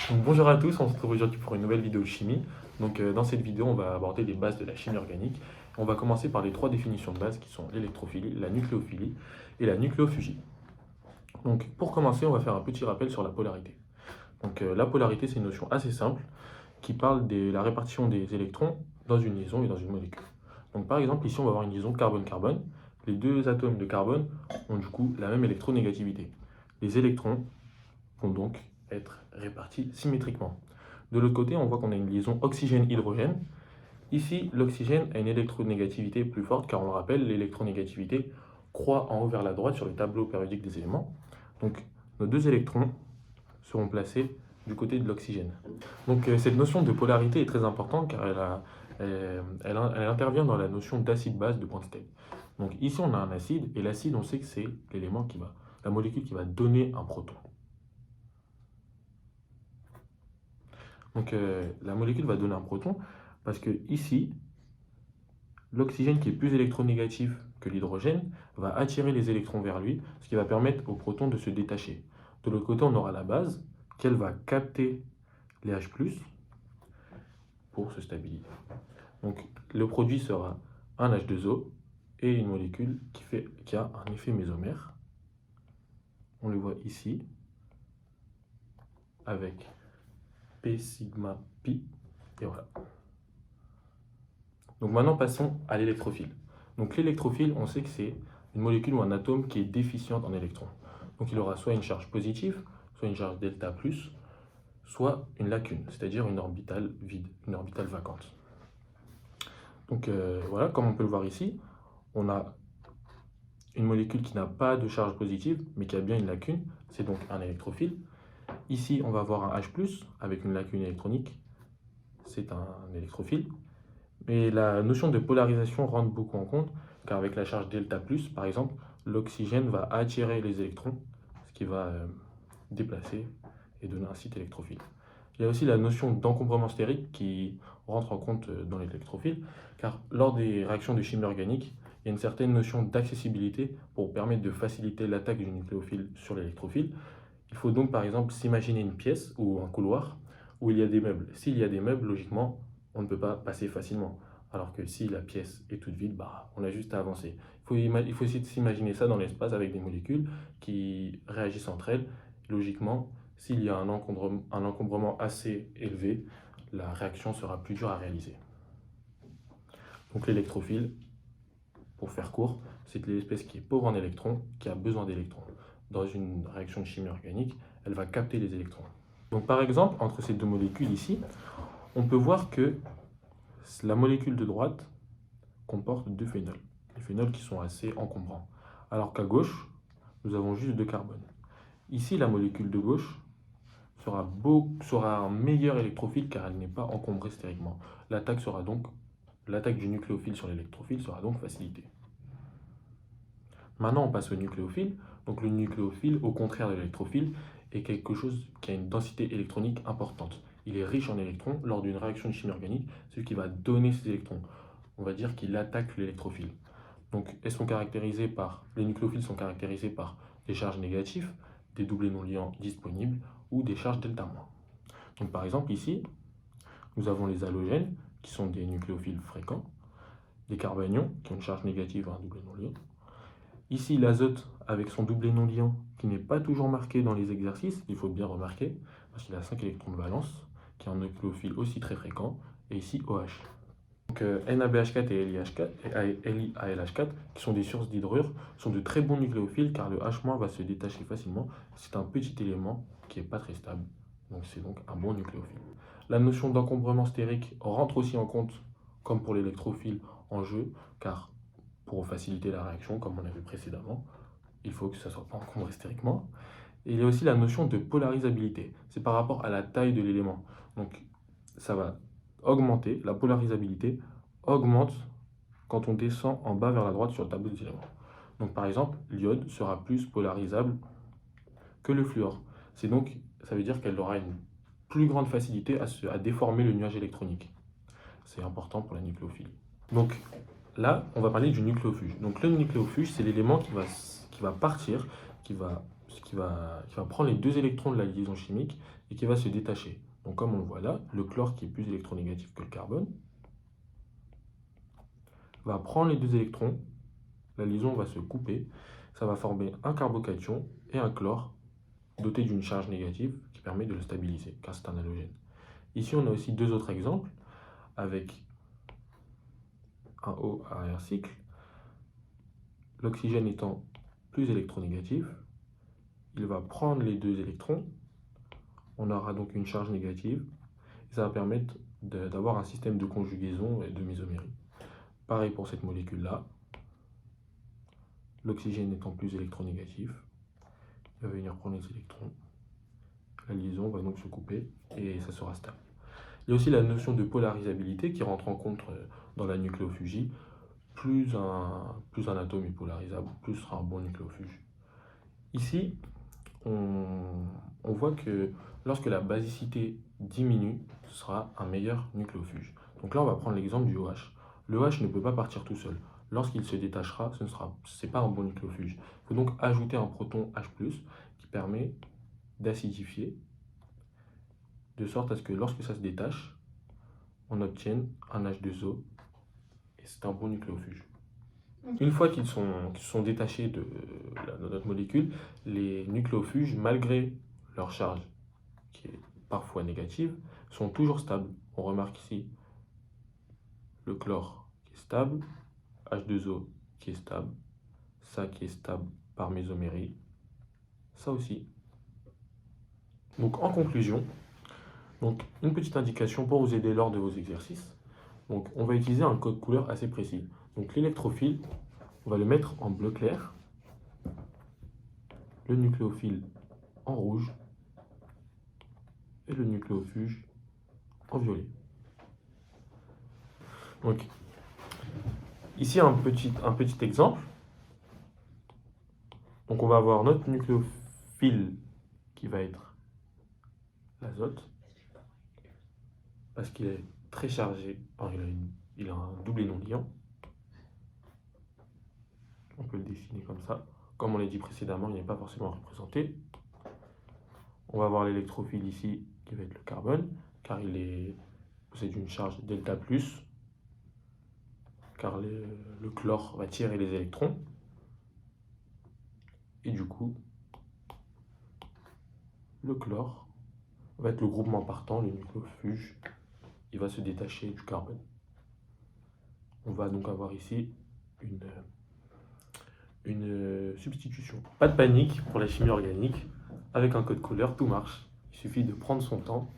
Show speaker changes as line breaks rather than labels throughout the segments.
Donc, bonjour à tous, on se retrouve aujourd'hui pour une nouvelle vidéo de chimie. Dans cette vidéo, on va aborder les bases de la chimie organique. On va commencer par les trois définitions de base qui sont l'électrophilie, la nucléophilie et la nucléophugie. Donc, pour commencer, on va faire un petit rappel sur la polarité. La polarité, c'est une notion assez simple qui parle de la répartition des électrons dans une liaison et dans une molécule. Donc, par exemple, ici, on va avoir une liaison carbone-carbone. Les deux atomes de carbone ont du coup la même électronégativité. Les électrons vont donc être répartis symétriquement. De l'autre côté, on voit qu'on a une liaison oxygène-hydrogène. Ici, l'oxygène a une électronégativité plus forte, car on le rappelle, l'électronégativité croît en haut vers la droite sur le tableau périodique des éléments. Donc, nos deux électrons seront placés du côté de l'oxygène. Cette notion de polarité est très importante, car elle intervient dans la notion d'acide-base de Bronsted. Donc ici, on a un acide, et l'acide, on sait que c'est la molécule qui va donner un proton. La molécule va donner un proton parce que ici, l'oxygène qui est plus électronégatif que l'hydrogène va attirer les électrons vers lui, ce qui va permettre au proton de se détacher. De l'autre côté, on aura la base qui elle va capter les H+, pour se stabiliser. Donc le produit sera un H2O et une molécule qui a un effet mésomère. On le voit ici avec P sigma pi, et voilà. Donc maintenant, passons à l'électrophile. Donc l'électrophile, on sait que c'est une molécule ou un atome qui est déficiente en électrons. Donc il aura soit une charge positive, soit une charge delta+, soit une lacune, c'est-à-dire une orbitale vide, une orbitale vacante. Voilà, comme on peut le voir ici, on a une molécule qui n'a pas de charge positive, mais qui a bien une lacune, c'est donc un électrophile. Ici, on va avoir un H+, avec une lacune électronique, c'est un électrophile. Mais la notion de polarisation rentre beaucoup en compte, car avec la charge delta+, par exemple, l'oxygène va attirer les électrons, ce qui va déplacer et donner un site électrophile. Il y a aussi la notion d'encombrement stérique qui rentre en compte dans l'électrophile, car lors des réactions de chimie organique, il y a une certaine notion d'accessibilité pour permettre de faciliter l'attaque du nucléophile sur l'électrophile. Il faut donc par exemple s'imaginer une pièce ou un couloir où il y a des meubles. S'il y a des meubles, logiquement, on ne peut pas passer facilement. Alors que si la pièce est toute vide, on a juste à avancer. Il faut essayer de s'imaginer ça dans l'espace avec des molécules qui réagissent entre elles. Logiquement, s'il y a un encombrement assez élevé, la réaction sera plus dure à réaliser. Donc l'électrophile, pour faire court, c'est l'espèce qui est pauvre en électrons, qui a besoin d'électrons. Dans une réaction de chimie organique, elle va capter les électrons. Donc par exemple, entre ces deux molécules ici, on peut voir que la molécule de droite comporte deux phénols. Les phénols qui sont assez encombrants. Alors qu'à gauche, nous avons juste deux carbones. Ici, la molécule de gauche sera un meilleur électrophile car elle n'est pas encombrée stériquement. L'attaque du nucléophile sur l'électrophile sera donc facilitée. Maintenant, on passe au nucléophile. Donc le nucléophile, au contraire de l'électrophile, est quelque chose qui a une densité électronique importante. Il est riche en électrons. Lors d'une réaction de chimie organique, c'est lui qui va donner ces électrons. On va dire qu'il attaque l'électrophile. Donc, les nucléophiles sont caractérisés par des charges négatives, des doublés non liants disponibles ou des charges delta-. Donc, par exemple, ici, nous avons les halogènes, qui sont des nucléophiles fréquents, des carbanions, qui ont une charge négative à un doublé non liant. Ici, l'azote, avec son doublé non liant, qui n'est pas toujours marqué dans les exercices, il faut bien remarquer, parce qu'il a 5 électrons de valence, qui est un nucléophile aussi très fréquent, et ici OH. Donc NaBH4 et LiALH4, qui sont des sources d'hydrure, sont de très bons nucléophiles car le H- va se détacher facilement. C'est un petit élément qui n'est pas très stable, donc c'est donc un bon nucléophile. La notion d'encombrement stérique rentre aussi en compte, comme pour l'électrophile, en jeu, car pour faciliter la réaction, comme on a vu précédemment, il faut que ça ne soit pas encombré stériquement. Et il y a aussi la notion de polarisabilité. C'est par rapport à la taille de l'élément. Donc ça va augmenter, la polarisabilité augmente quand on descend en bas vers la droite sur le tableau des éléments. Donc par exemple, l'iode sera plus polarisable que le fluor. Ça veut dire qu'elle aura une plus grande facilité à déformer le nuage électronique. C'est important pour la nucléophilie. Donc là, on va parler du nucléofuge. Donc le nucléofuge, c'est l'élément qui va partir, qui va prendre les 2 électrons de la liaison chimique et qui va se détacher. Donc comme on le voit là, le chlore qui est plus électronégatif que le carbone va prendre les 2 électrons, la liaison va se couper, ça va former un carbocation et un chlore doté d'une charge négative qui permet de le stabiliser car c'est un halogène. Ici on a aussi 2 autres exemples avec un O arrière cycle, l'oxygène étant plus électronégatif, il va prendre les 2 électrons, on aura donc une charge négative, et ça va permettre d'avoir un système de conjugaison et de mésomérie. Pareil pour cette molécule-là, l'oxygène étant plus électronégatif, il va venir prendre les électrons, la liaison va donc se couper et ça sera stable. Il y a aussi la notion de polarisabilité qui rentre en compte dans la nucléophugie. Plus un atome est polarisable, plus sera un bon nucléophuge. Ici, on voit que lorsque la basicité diminue, ce sera un meilleur nucléophuge. Donc là, on va prendre l'exemple du OH. Le OH ne peut pas partir tout seul. Lorsqu'il se détachera, ce n'est pas un bon nucléophuge. Il faut donc ajouter un proton H+, qui permet d'acidifier, de sorte à ce que lorsque ça se détache, on obtienne un H2O, et c'est un bon nucléophuge. Une fois qu'ils sont détachés de notre molécule, les nucléophuges, malgré leur charge, qui est parfois négative, sont toujours stables. On remarque ici le chlore qui est stable, H2O qui est stable, ça qui est stable par mésomérie, ça aussi. Donc en conclusion, une petite indication pour vous aider lors de vos exercices. Donc on va utiliser un code couleur assez précis. Donc l'électrophile, on va le mettre en bleu clair, le nucléophile en rouge et le nucléophuge en violet. Donc ici un petit exemple. Donc on va avoir notre nucléophile qui va être l'azote, parce qu'il est très chargé, il a un doublé non liant. On peut le dessiner comme ça. Comme on l'a dit précédemment, il n'est pas forcément représenté. On va voir l'électrophile ici, qui va être le carbone, car il possède une charge delta+, car le chlore va tirer les électrons. Et du coup, le chlore va être le groupement partant, le nucléophuge, il va se détacher du carbone. On va donc avoir ici une substitution. Pas de panique pour la chimie organique, avec un code couleur, tout marche. Il suffit de prendre son temps,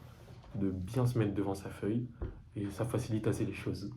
de bien se mettre devant sa feuille, et ça facilite assez les choses.